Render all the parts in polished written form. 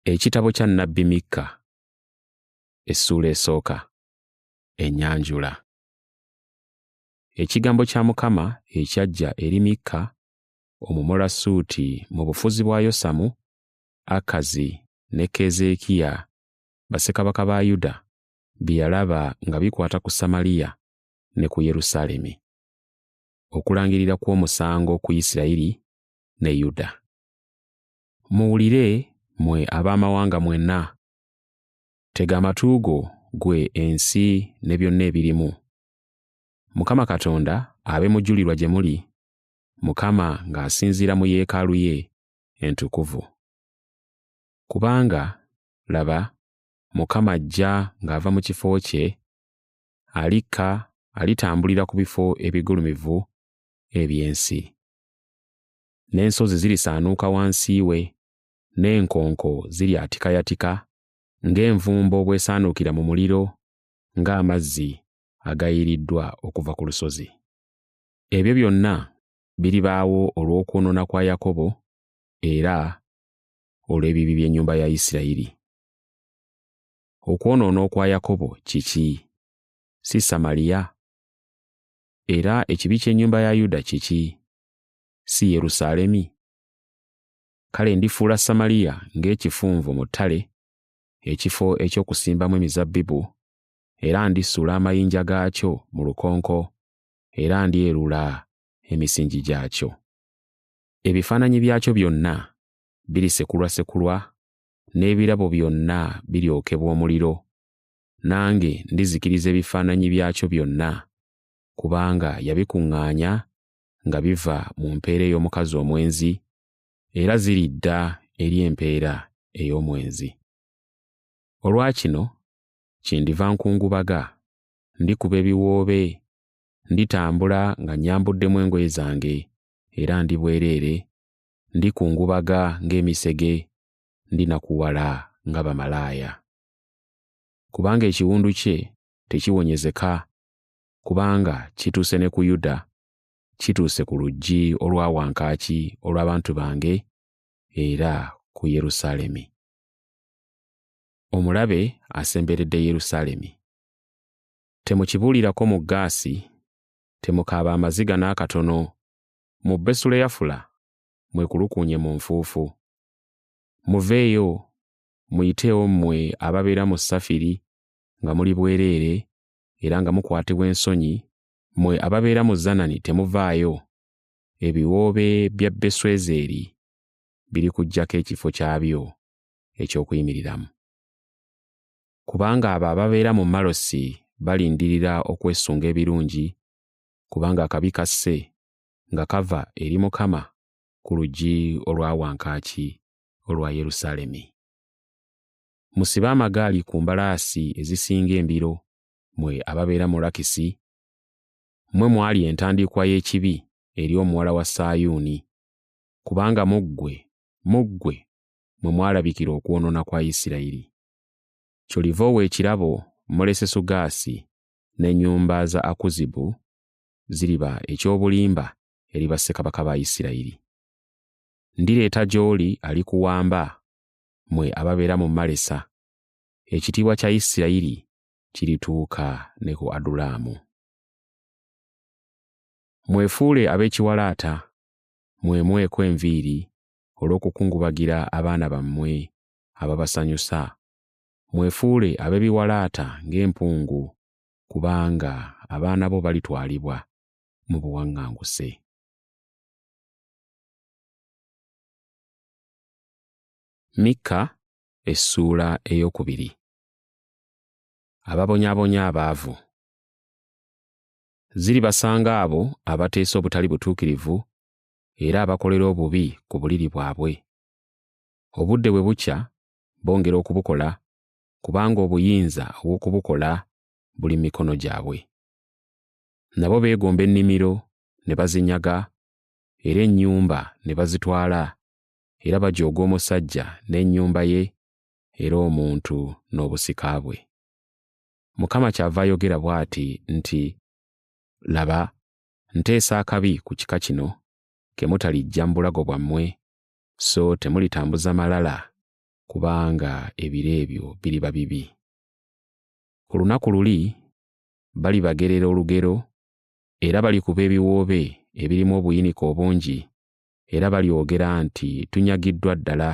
Ekitabo kya nnabbi Mikka, essuula esooka. Ennyanjula. Ekigambo kya Mukama ekyajja eri Mikka Omumolasuuti mu bufuzi bwa Yosamu, Akazi ne Keezeekiya bassekabaka ba Yuda bye yalaba nga bikwata ku Samaliya ne ku Yerusaalemi. Okulangirira kw'omusango ku Isirayiri ne Yuda. Muwulire mmwe ab'amawanga mwenna. Tega amatu go ggwe ensi ne byonna ebirimu. Mukama Katonda abe mujulirwa gye muli, Mukama ng'asinziira mu yeekaalu ye entukuvu. Kubanga laba, Mukama ajja ng'ava mu kifo kye, alikka alitambulira ku bifo ebigulumivu eby'ensi. N'ensozi zirisaanuuka wansi we, n'enkonko ziryatikayatika, ng'envumbo bw'esaanuukira mu muliro, ng'amazzi agayiriddwa okuva ku lusozi. Ebyo byonna biribaawo olw'okwonoona kwa Yakobo era olw'ebibi by'ennyumba ya Isirayiri. Okwonoona okwa Yakobo kiki? Si Samaliya? Era ekibi ky'ennyumba ya Yuda kiki? Si Yerusaalemi? Kale ndifuula Samaliya ng'ekifunvu mu ttale, ekifo eky'okusimbamu emizabbibu, era ndisula amayinja gaakyo mu lukonko, era ndyerula emisingi gyakyo. Ebifaananyi byakyo byonna birisekulwasekulwa, n'ebirabo byonna biryokebwa omuliro. Nange ndizikiriza ebifaananyi byakyo byonna, kubanga yabikuŋŋaanya nga biva mu mpeera ey'omukazi omwenzi, era ziridda eri empeera ey'omwenzi. Olwakino kyendiva nkungubaga, ndikuba ebiwoobe, nditambula nga nnyambuddemu engoye zange, era ndi bwereere, ndikungubaga ng'emisege, ndinakuwala nga bamalaaya. Kubanga ekiwundu kye tekiwonyezeka, kubanga kituuse ne ku Yuda, kituuse ku luggi olwa wankaaki olw'abantu bange, era ku Yerusaalemi. Omulabe asemberedde Yerusaalemi. Temukibuulirako mu Gaasi, temukaaba amaziga n'akatono, mu Besuleyafula mwekulukuunye mu nfuufu. Muveeyo, muyiteewo mmwe ababeera mu Safiri nga muli bwereere era nga mukwatibwa ensonyi, mmwe ababeera mu Zanani temuvaayo. Ebiwoobe bya Beswezeri birikuggyako ekifo kyabyo eky'okuyimiriramo. Kubanga abo ababeera mu Malosi balindirira okwesunga ebirungi, kubanga akabi kasse nga kava eri Mukama ku luggi olwa wankaaki olwa Yerusaalemi. Musibe amagaali ku mbalaasi ezisinga embiro, mmwe ababeera mu Lakisi, mmwe mwali entandikwa y'ekibi eri omuwala wa Sayuuni, kubanga mu ggwe mwe mwalabikira okwonoona kwa Isirayiri. Kyoliva owa ekirabo Molesesugaasi n'ennyumba za Akuzibu ziriba eky'obulimba eri bassekabaka ba Isirayiri. Ndireeta gy'oli alikuwamba, mmwe ababeera mu Malesa, ekitiibwa kya Isirayiri kirituuka ne ku Adulamu. Mwefuule ab'ekiwalaata, mwemweko enviiri olw'okukungubagira abaana bammwe ababasanyusa. Mwefuule ab'ebiwalaata ng'empungu, kubanga abaana bo balitwalibwa mu buwaŋŋanguse. Mikka essuula ey'okubiri. Ababonyaabonya abaavu. Ziribasanga abo abateesa obutali butuukirivu era abakolera obubi ku buliri bwabwe. Obudde bwe bukya bongera okubukola, kubanga obuyinza obw'okubukola buli mu mikono gyabwe. Nabo beegomba ennimiro ne bazinyaga, era ennyumba ne bazitwala, era bajooga omusajja n'ennyumba ye, era omuntu n'obusika bwe. Mukama kyava ayogera bw'ati nti, laba, nteesa akabi ku kika kino ke mutalijja mu bulago bwammwe, so temulitambuza malala kubanga ebiro ebyo biriba bibi. Ku lunaku luli balibagerera olugero, era balikuba ebiwoobe ebirimu obuyinike obungi, era balyogera nti tunyagiddwa ddala,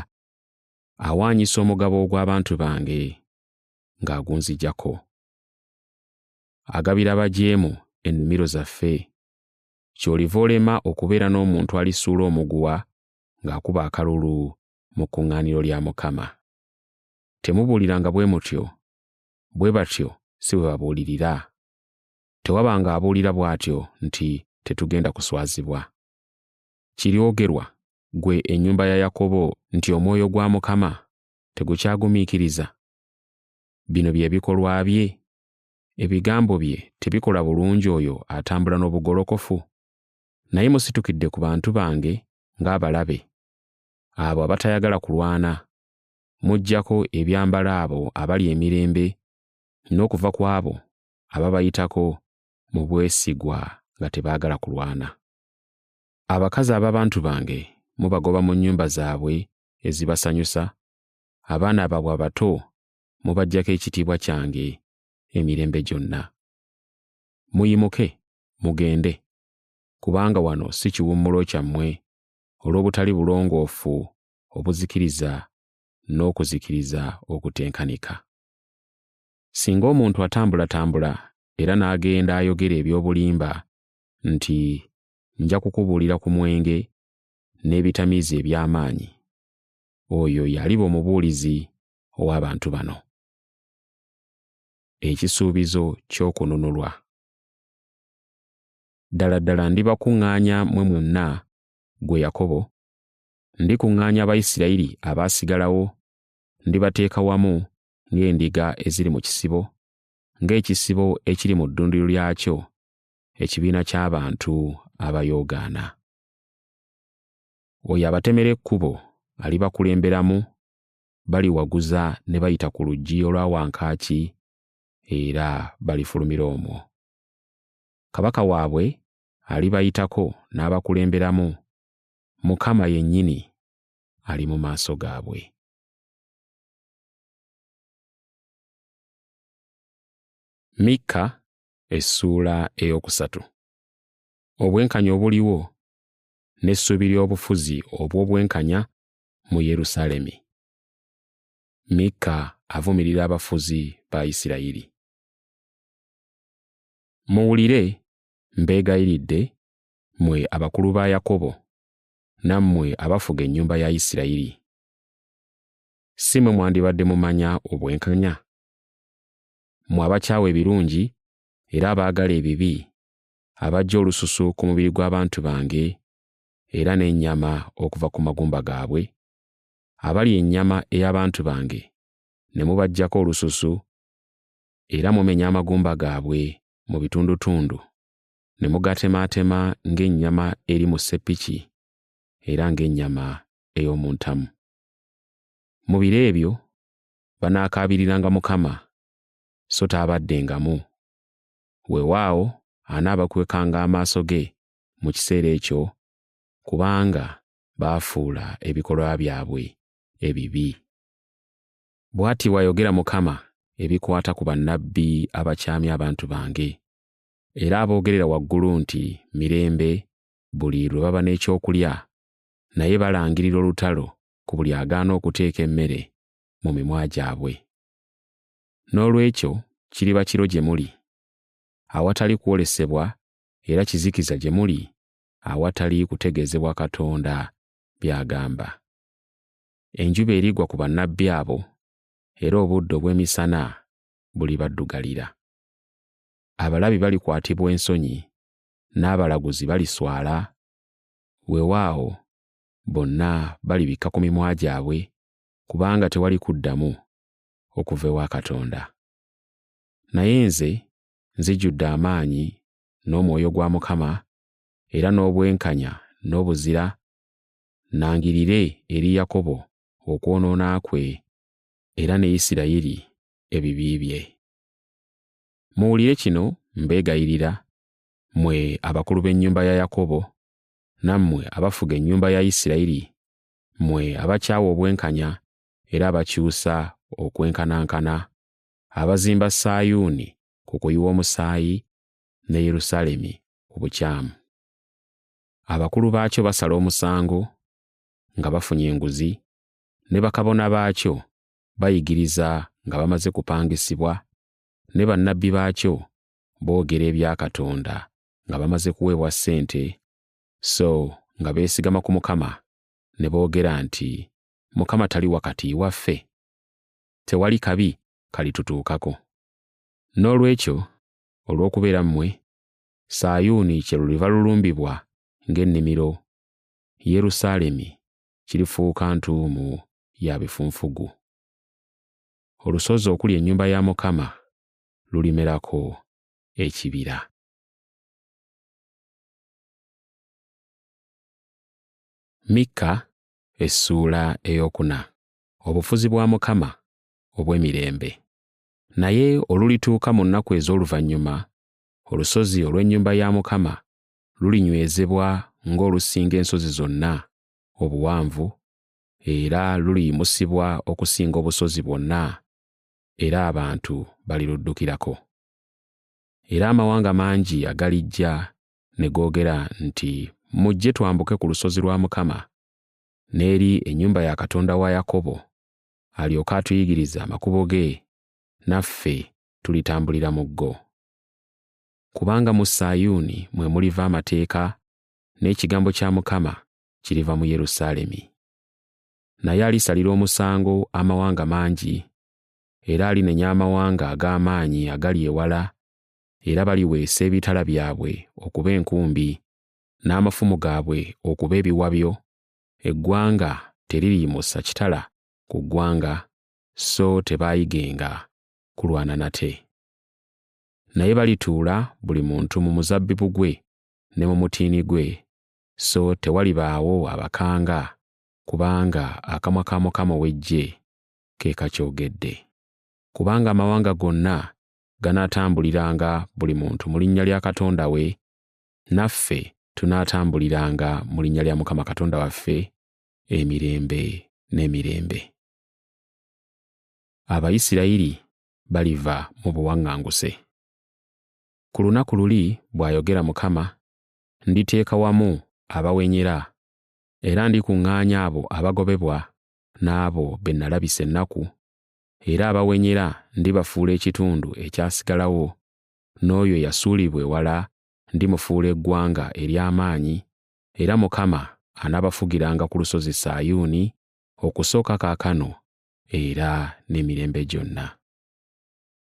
awaanyisa omugabo ogw'abantu bange ng'agunzijjako. Agabira abajeemu ennimiro zaffe, ky'oliva olema okubeera n'omuntu alisuula omuguwa ng'akuba akalulu mu kkuŋŋaaniro lya Mukama. Temubuuliranga bwe mutyo, bwe batyo si bwe babuulirira. Tewabanga abuulira bw'atyo nti tetugenda kuswazibwa. Kiryogerwa, ggwe ennyumba ya Yakobo, nti omwoyo gwa Mukama tegukyagumiikiriza. Bino bye bikolwa bye, ebigambo bye tebikola bulungi oyo atambula n'obugolokofu? Naye musitukidde ku bantu bange ng'abalabe, abo abatayagala kulwana, muggyako ebyambalo abo abali emirembe, n'okuva ku abo ababayitako mu bwesigwa nga tebaagala kulwana. Abakazi ab'abantu bange mubagoba mu nnyumba zaabwe ezibasanyusa, abaana baabwe abato mubaggyako ekitiibwa kyange emirembe gyonna. Muyimuke, mugende, kubanga wano si kiwummulo kyammwe olw'obutali bulongoofu obuzikiriza n'okuzikiriza okutenkanika. Singa omuntu atambulatambula era n'agenda ayogera eby'obulimba nti nja kukubuulira ku mwenge n'ebitamiiza eby'amaanyi, oyo yaliba omubuulizi ow'abantu bano. Ekisuubizo ky'okununulwa. Ddala ddala ndibakuŋŋaanya mmwe mwonna, ggwe Yakobo, ndikuŋŋaanya Abayisirayiri abaasigalawo, ndibateeka wamu ng'endiga eziri mu kisibo, ng'ekisibo ekiri mu ddundiro lyakyo, ekibiina ky'abantu abayoogaana. Oyo abatemera ekkubo alibakulemberamu, baliwaguza ne bayita ku luggi olwa wankaaki, era balifulumira omwo. Kabaka waabwe alibayitako n'abakulemberamu, Mukama yennyini ali mu maaso gaabwe. Mikka essuula ey'okusatu. Obwenkanya obuliwo n'essuubi ly'obufuzi obw'obwenkanya mu Yerusaalemi. Mikka avumirira abafuzi ba Isirayiri. Muwulire, mbeegayiridde, mmwe abakulu ba Yakobo, nammwe abafuga ennyumba ya Isirayiri. Si mwe mwandibadde mumanya obwenkanya? Mmwe abakyawa ebirungi era abaagala ebibi, abajja olususu ku mubiri gw'abantu bange era n'ennyama okuva ku magumba gaabwe, abalya ennyama ey'abantu bange ne mubaggyako olususu, era mumenya amagumba gaabwe mu bitundutundu, ne mugatemaatema ng'ennyama eri mu seppiki era ng'ennyama ey'omu ntamu. Mu biro ebyo banaakaabiriranga Mukama, so taabaddengamu. Weewaawo anaabakwekanga amaaso ge mu kiseera ekyo, kubanga baafuula ebikolwa byabwe ebibi. Bw'ati bw'ayogera Mukama ebikwata ku bannabbi abakyamya abantu bange, era aboogerera waggulu nti mirembe buli lwe baba n'ekyokulya, naye balangirira olutalo ku buli agaana okuteeka emmere mu mimwa gyabwe. N'olwekyo kiriba kiro gye muli, awatali kwolesebwa, era kizikiza gye muli, awatali kutegeezebwa Katonda by'agamba. Enjuba erigwa ku bannabbi abo, era obudde obw'emisana bulibaddugalira. Abalabi balikwatibwa ensonyi, n'abalaguzi baliswala, weewaawo bonna balibikka ku mimwa gyabwe, kubanga tewali kuddamu okuva ewa Katonda. Naye nze nzijjudde amaanyi n'omwoyo gwa Mukama, era n'obwenkanya n'obuzira, nangirire eri Yakobo okwonoona kwe, era ne Isirayiri ebibi bye. Muwulire kino, mbeegayirira, mmwe abakulu b'ennyumba ya Yakobo, nammwe abafuga ennyumba ya Isirayiri, mmwe abakyawa obwenkanya era abakyusa okwenkanankana, abazimba Sayuuni ku kuyiwa omusaayi ne Yerusaalemi ku bukyamu. Abakulu baakyo basala omusango nga bafunye enguzi, ne bakabona baakyo bayigiriza nga bamaze kupangisibwa, ne bannabbi baakyo boogera ebya Katonda nga bamaze kuweebwa ssente, so nga beesigama ku Mukama ne boogera nti, Mukama tali wakati waffe, tewali kabi kalitutuukako. Noolwekyo, olw'okubeera mmwe, Sayuuni kye luliva lulumbibwa ng'ennimiro, Yerusaalemi kirifuuka ntuumu ya bifunfugu. Olusozi okuli ennyumba ya Mukama lulimerako ekibira. Mikka essuula eyokuna. Obufuzi bwa Mukama obw'emirembe. Naye olulituuka mu nnaku ez'oluvannyuma, olusozi olw'ennyumba ya Mukama lulinywezebwa ng'olusinga ensozi zonna obuwanvu, era luliyimusibwa okusinga obusozi bwonna, era abantu baliruddukirako. Era amawanga mangi agalijja ne googera nti, mujje twambuke ku lusozi lwa Mukama n'eri ennyumba ya Katonda wa Yakobo, alyoke atuyigirize amakubo ge, naffe tulitambulira mu go. Kubanga mu Sayuuni mwe muliva amateeka, n'ekigambo kya Mukama kiriva mu Yerusaalemi. Naye alisalira omusango amawanga mangi, era alinenya amawanga ag'amaanyi agali ewala, era baliweesa ebitala byabwe okuba enkumbi, n'amafumu gaabwe okuba ebiwabyo. Eggwanga teririyimusa kitala ku ggwanga, so tebaayigenga kulwana nate. Naye balituula buli muntu mu muzabbibu gwe ne mu mutiini gwe, so tewalibaawo abakanga, kubanga akamwa ka Mukama ow'Eggye ke kakyogedde. Kubanga amawanga gonna ganaatambuliranga buli muntu mu linnya lya Katonda we, naffe tunaatambuliranga mu linnya lya Mukama Katonda waffe emirembe n'emirembe. Abayisirayiri baliva mu buwaŋŋanguse. Ku lunaku luli, bw'ayogera Mukama, nditeeka wamu abawenyera, era ndikuŋŋaanya abo abagobebwa n'abo be nalabisa ennaku, era abawenyera ndibafuula ekitundu ekyasigalawo, n'oyo yasuulibwa ewala ndimufuula eggwanga ery'amaanyi, era Mukama anaabafugiranga ku lusozi Sayuuni okusooka kaakano era n'emirembe gyonna.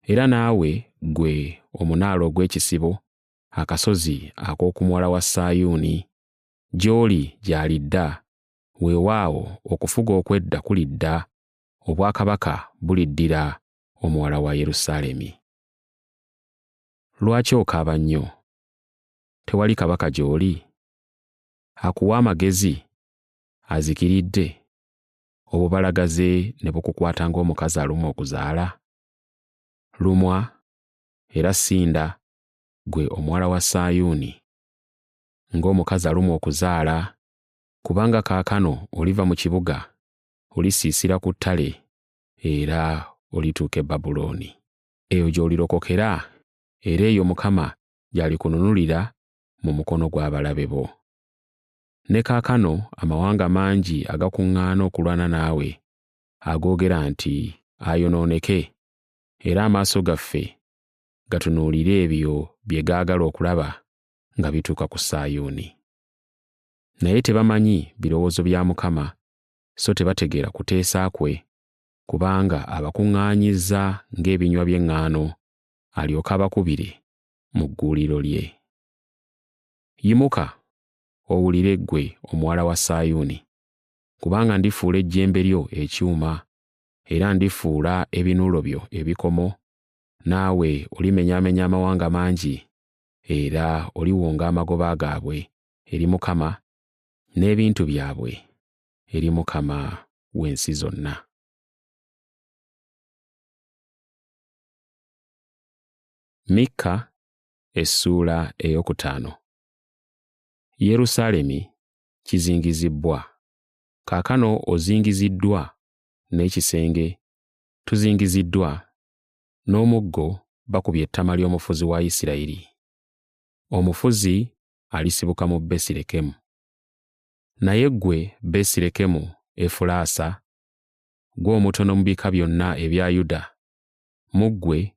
Era naawe, ggwe omunaala ogw'ekisibo, akasozi ak'oku muwala wa Sayuuni, gy'oli gy'alidda, weewaawo okufuga okw'edda kulidda, obwakabaka buliddira omuwala wa Yerusaalemi. Lwaki okaaba nnyo? Tewali kabaka gy'oli? Akuwa amagezi, azikiridde, obubalagaze ne bukukwata ng'omukazi alumwa okuzaala? Lumwa era sinda, ggwe omuwala wa Sayuuni, ng'omukazi alumwa okuzaala, kubanga kaakano oliva mu kibuga, olisiisira ku ttale, era olituuka e Babulooni. Eyo gy'olirokokera, era eyo Mukama gy'alikununulira mu mukono gw'abalabe bo. Ne kaakano amawanga mangi agakuŋŋaana okulwana naawe, agoogera nti ayonooneke, era amaaso gaffe gatunuulire ebyo bye gaagala okulaba nga bituuka ku Sayuuni. Naye tebamanyi birowoozo bya Mukama, so tebategeera kuteesa kwe, kubanga abakuŋŋaanyizza ng'ebinywa by'eŋŋaano, alyoke abakubire mu gguuliro lye. Yimuka owulire ggwe omuwala wa Sayuuni, kubanga ndifuula ejjembe lyo ekyuma, era ndifuula ebinuulo byo ebikomo, naawe olimenyaamenya amawanga mangi, era oliwonga amagoba gaabwe eri Mukama, n'ebintu byabwe eri Mukama w'ensi zonna. Mikka essuula eyokutaano. Yerusaalemi kizingizibbwa. Kaakano ozingiziddwa n'ekisenge tuzingiziddwa, n'omuggo bakubye ettama ly'omufuzi wa Isirayiri. Omufuzi alisibuka mu Besirekemu. Naye ggwe Besirekemu Efulaasa, gwe omutono mu bika byonna ebya Yuda, mu ggwe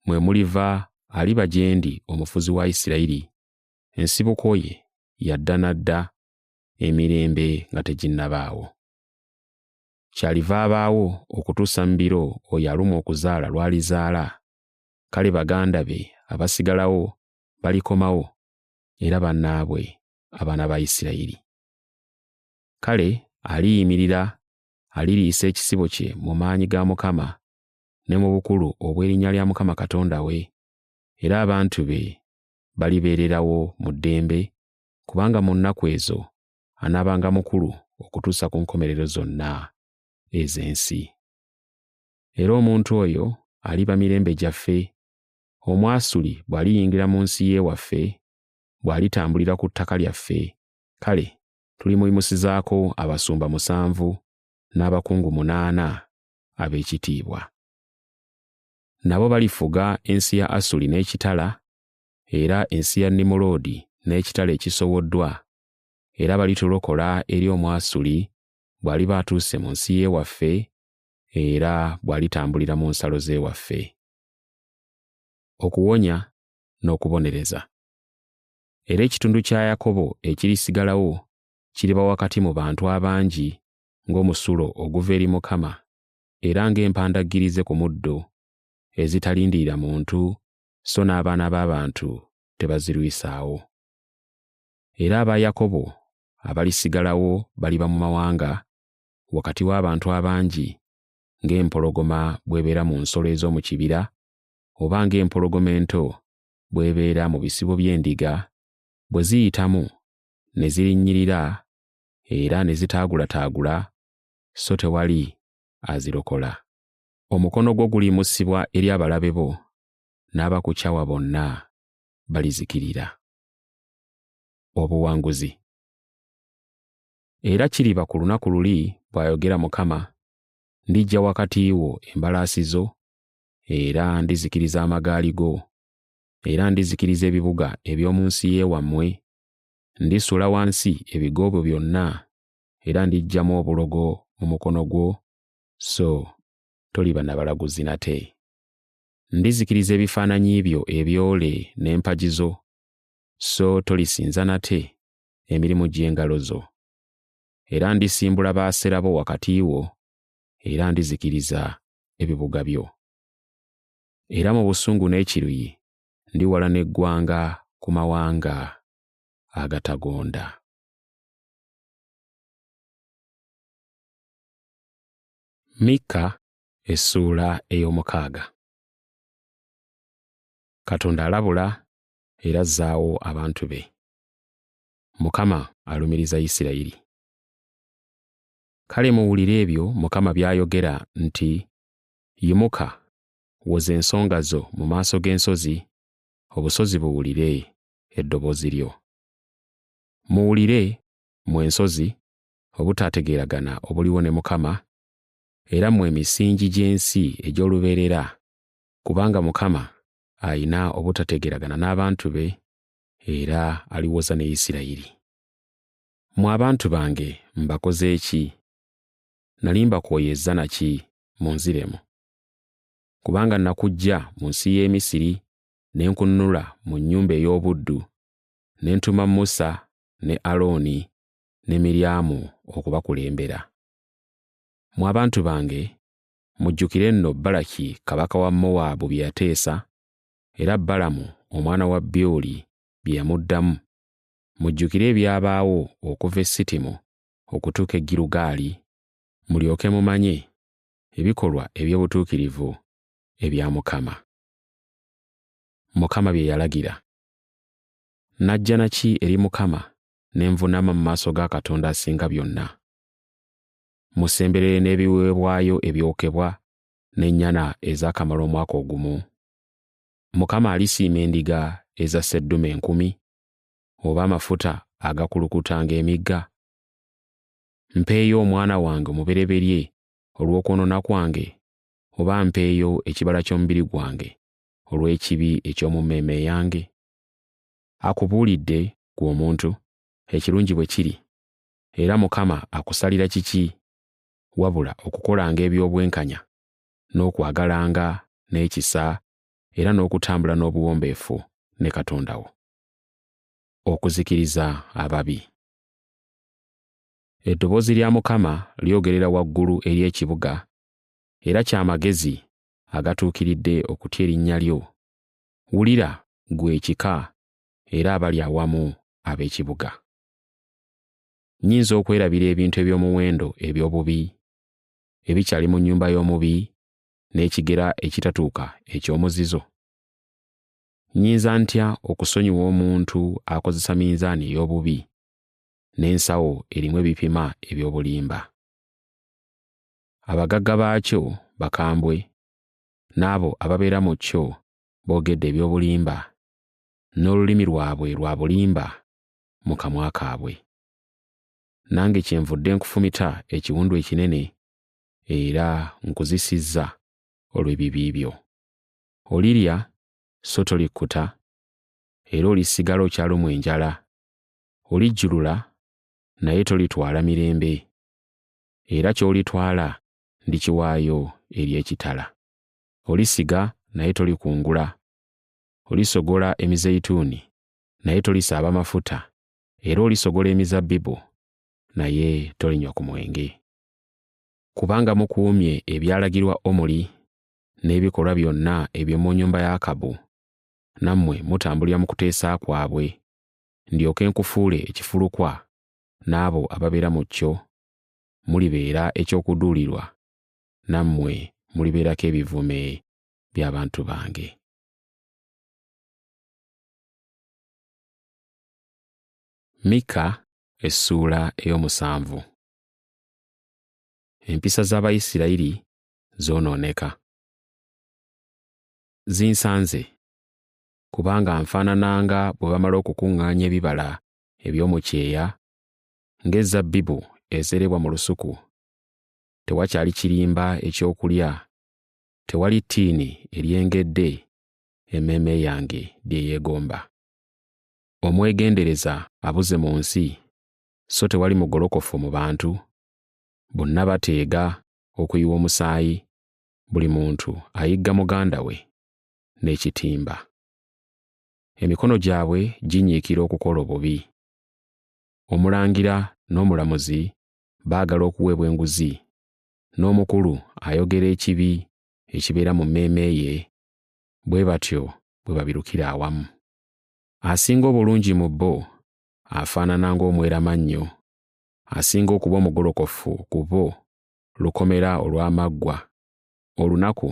mwe muliva aliba gye ndi omufuzi wa Isirayiri, ensibuko ye yadda nadda, emirembe nga teginnabaawo. Kyaliva abaawo okutuusa mu biro oyo alumwa okuzaala lw'alizaala, kale baganda be abasigalawo balikomawo, era bannaabwe abaana ba Isirayiri. Kale aliyimirira, aliriisa ekisibo kye mu maanyi ga Mukama ne mu bukulu obw'erinnya lya Mukama Katonda we, era abantu be balibeererawo mu ddembe, kubanga mu nnaku ezo anaabanga mukulu okutuusa ku nkomerero zonna ez'ensi. Era omuntu oyo aliba mirembe gyaffe. Omwasuli bw'aliyingira mu nsi y'ewaffe, bw'alitambulira ku ttaka lyaffe, kale tulimuyimusizaako abasumba 7 n'abakungu 8 ab'ekitiibwa. Nabo balifuga ensi ya Asuli n'ekitala, era ensi ya Nimuloodi n'ekitala ekisowoddwa, era balitulokola eri Omwasuli bw'aliba atuuse mu nsi y'ewaffe, era bw'alitambulira mu nsalo z'ewaffe. Okuwonya n'okubonereza. Era ekitundu kya Yakobo ekirisigalawo kiriba wakati mu bantu abangi ng'omusulo oguva eri Mukama, era ng'empandagirize ku muddo ezitalindirira muntu, so n'abaana b'abantu tebazirwisaawo. Era aba Yakobo abalisigalawo baliba mu mawanga wakati w'abantu abangi, ng'empologoma bw'ebeera mu nsolo ez'omu kibira, oba ng'empologoma ento bw'ebeera mu bisibo by'endiga, bwe ziyitamu ne zirinnyirira era ne zitaagulataagula, so tewali azirokola. Omukono gwo gulimusibwa eri abalabe bo, n'abakukyawa bonna balizikirira. Obuwanguzi. Era kiriba ku lunaku luli, bw'ayogera Mukama, ndiggya wakati wo embalaasi zo, era ndizikiriza amagaali go, era ndizikiriza ebibuga eby'omu nsi y'ewammwe, ndisula wansi ebigo byo byonna, era ndiggyamu obulogo mu mukono gwo, so toliba na balaguzi nate. Ndizikiriza ebifaananyi byo ebyole n'empagi zo, so tolisinza nate emirimu gy'engalo zo. Era ndisimbula baasera bo wakati wo, era ndizikiriza ebibuga byo. Era mu busungu n'ekiruyi ndiwalana eggwanga ku mawanga agatagonda. Mika essuula ey'omukaaga. Katonda alabula era azzaawo abantu be. Mukama alumiriza Isirayiri. Kale muwulire ebyo Mukama by'ayogera nti, yimuka, woza ensonga zo mu maaso g'ensozi, obusozi buwulire eddoboozi lyo. Muwulire mmwe ensozi obutaategeeragana obuliwo ne Mukama, era mmwe emisingi gy'ensi egy'olubeerera, kubanga Mukama ayina obutategeeragana n'abantu be, era aliwoza ne Isirayiri. Mmwe abantu bange mbakoze ki? Nali mbakooyezza naki munziremu? Kubanga nakuggya mu nsi y'e Misiri ne nkunnula mu nnyumba ey'obuddu, ne ntuma Musa ne Alooni ne Miryamu okubakulembera. Mmwe abantu bange, mujjukire nno Balaki kabaka wa Mowaabu bye yateesa, era Balamu omwana wa Byoli bye yamuddamu. Mujjukire ebyabaawo okuva e Sittimu okutuuka e Girugaali, mulyoke mumanye ebikolwa eby'obutuukirivu ebya Mukama. Mukama bye yalagira. Najja naki eri Mukama ne nvuunama mu maaso ga Katonda asinga byonna. Musemberere n'ebiweebwayo ebyokebwa n'ennyana ezaakamala omwaka ogumu. Mukama alisiima endiga eza sseddume 10, oba amafuta agakulukutanga emigga? Mpeeyo omwana wange omubereberye olw'okwonoona kwange, oba mpeeyo ekibala ky'omubiri gwange olw'ekibi eky'omu mmeeme yange? Akubuulidde ggwe omuntu ekirungi bwe kiri, era Mukama akusalira kiki wabula okukolanga eby'obwenkanya n'okwagalanga n'ekisa era n'okutambula n'obuwombeefu ne Katonda wo. Okuzikiriza ababi. Eddoboozi lya Mukama lyogerera waggulu eri ekibuga, era ky'amagezi agatuukiridde okutya erinnya lyo. Wulira ggwe ekika era abali awamu ab'ekibuga. Nnyinza okwerabira ebintu eby'omuwendo eby'obubi ebikyali mu nnyumba y'omubi n'ekigera ekitatuuka eky'omuzizo? Nnyinza ntya okusonyiwa omuntu akozesa minzaani ey'obubi n'ensawo erimu ebipima eby'obulimba? Abagagga baakyo bakambwe, n'abo ababeera mu kyo boogedde eby'obulimba, n'olulimi lwabwe lwa bulimba mu kamwa kaabwe. Nange kyenvudde nkufumita ekiwundu ekinene era nkuzisizza olw'ebibi byo. Olirya so tolikkuta, era olisigala okyalumwa enjala. Olijjulula naye tolitwala mirembe, era ky'olitwala ndikiwaayo eri ekitala. Olisiga naye tolikungula. Olisogola emizeyituuni naye tolisaaba mafuta, era olisogola emizabbibu naye tolinywa ku mwenge. Kubanga mukuumye ebyalagirwa Omuli n'ebikolwa byonna eby'omu nnyumba ya Akabu, nammwe mutambulira mu kuteesa kwabwe, ndyoke nkufuule ekifulukwa n'abo ababeera mu kyo, mulibeera eky'okuduulirwa, nammwe mulibeerako ebivume by'abantu bange. Mika essuula ey'omusanvu. Empisa z'Abayisirayiri zoonooneka. Zinsanze, kubanga nfaanananga bwe bamala okukuŋŋaanya ebibala eby'omu kyeya, ng'ezabbibu ezerebwa mu lusuku. Tewakyali kirimba ekyokulya, tewali ttiini eryengedde emmeeme yange lye yeegomba. Omwegendereza abuze mu nsi, so tewali mugolokofu mu bantu. Bonna bateega okuyiwa omusaayi, buli muntu ayigga muganda we n'ekitimba. Emikono gyabwe ginyiikira okukola obubi. Omulangira n'omulamuzi baagala okuweebwa enguzi, n'omukulu ayogera ekibi ekibeera mu mmeeme ye, bwe batyo bwe babirukira awamu. Asinga obulungi mu bo afaanana ng'omweramannyo, asinga okuba omugolokofu ku bo lukomera olw'amaggwa. Olunaku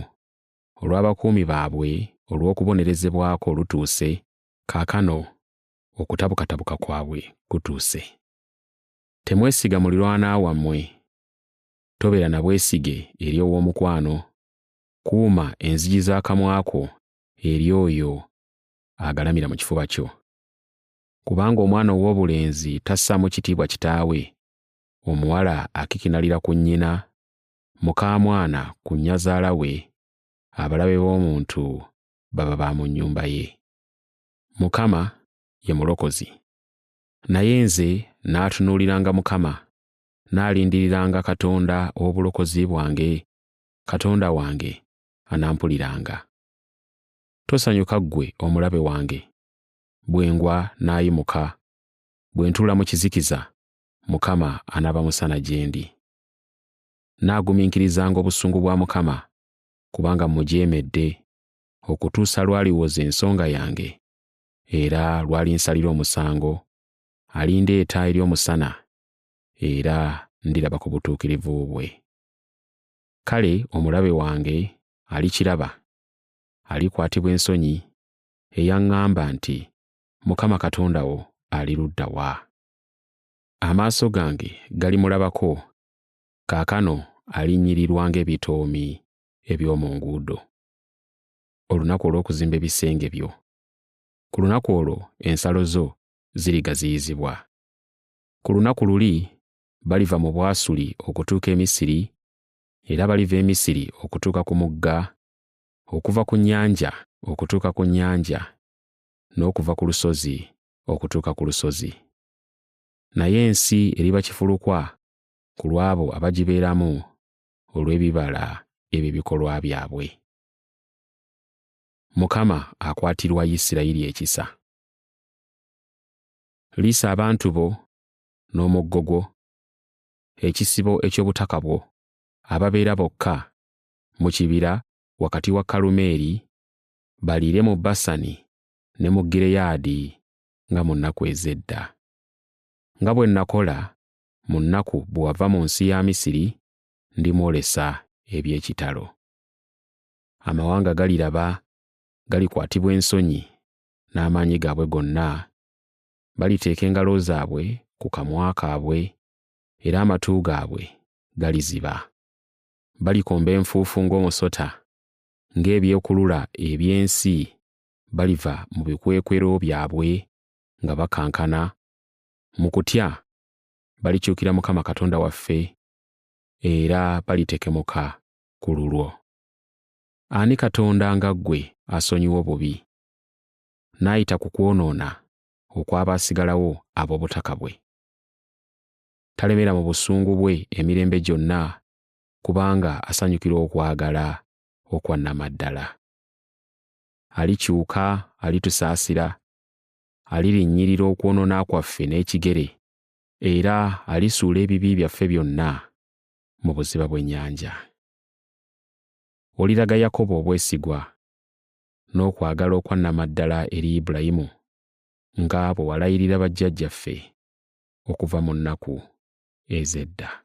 olw'abakuumi baabwe olw'okubonerezebwako lutuuse, kaakano okutabukatabuka kwabwe kutuuse. Temwesiga muliraanwa wammwe, tobeera na bwesige eri ow'omukwano. Kuuma enzigi z'akamwa ko eri oyo agalamira mu kifuba kyo. Kubanga omwana ow'obulenzi tassaamu kitiibwa kitaawe, omuwala akikinalira ku nnyina, muka mwana ku nnyazaala we, abalabe b'omuntu baba ba mu nnyumba ye. Mukama ye mulokozi. Naye nze naatunuuliranga Mukama, naalindiriranga Katonda ow'obulokozi bwange, Katonda wange anampuliranga. Tosanyuka ggwe omulabe wange, bwe ngwa naayimuka, bwe ntuula mu kizikiza, Mukama anaaba musana gye ndi. Naagumiikirizanga obusungu bwa Mukama, kubanga mmujeemedde, okutuusa lwaliwoza ensonga yange, era lwalinsalira omusango, alindeeta eri omusana, era ndiraba ku butuukirivu bwe. Kale omulabe wange alikiraba, alikwatibwa ensonyi, eyaŋŋamba nti, Mukama Katonda wo ali ludda wa? Amaaso gange galimulabako, kaakano alinnyirirwa ng'ebitoomi eby'omu nguudo. Olunaku olw'okuzimba ebisenge byo. Ku lunaku olwo ensalo zo zirigaziyizibwa. Ku lunaku luli baliva mu Bwasuli okutuuka e Misiri, era baliva e Misiri okutuuka ku mugga, okuva ku nnyanja okutuuka ku nnyanja, n'okuva ku lusozi okutuuka ku lusozi. Naye ensi eriba kifulukwa ku lw'abo abagibeeramu olw'ebibala eby'ebikolwa byabwe. Mukama akwatirwa Isirayiri ekisa. Liisa abantu bo n'omuggo gwo, ekisibo eky'obutaka bwo, ababeera bokka mu kibira wakati wa Kalumeeri, baliire mu Basani ne mu Gireyaadi nga mu nnaku ez'edda. Nga bwe nakola mu nnaku bwe wava mu nsi ya Misiri, ndimwolesa eby'ekitalo. Amawanga galiraba, galikwatibwa ensonyi, n'amaanyi gaabwe gonna baliteeka engalo zaabwe ku kamwa kaabwe, era amatu gaabwe galiziba. Balikomba enfuufu ng'omusota, ng'ebyokulula eby'ensi baliva mu bikwekwero byabwe nga bakankana. Mu kutya balikyukira Mukama Katonda waffe, era balitekemuka ku lulwo. Ani Katonda nga ggwe asonyiwa obubi, n'ayita ku kwonoona okw'abaasigalawo ab'obutaka bwe? Talemera mu busungu bwe emirembe gyonna, kubanga asanyukira okwagala okwa nnamaddala. Alikyuka, alitusaasira, alirinnyirira okwonoona kwaffe n'ekigere, era alisuula ebibi byaffe byonna mu buziba bw'ennyanja. Oliraga Yakobo obwesigwa n'okwagala okwa nnamaddala eri Ibulayimu, nga bwe walayirira bajjajjaffe okuva mu nnaku ez'edda.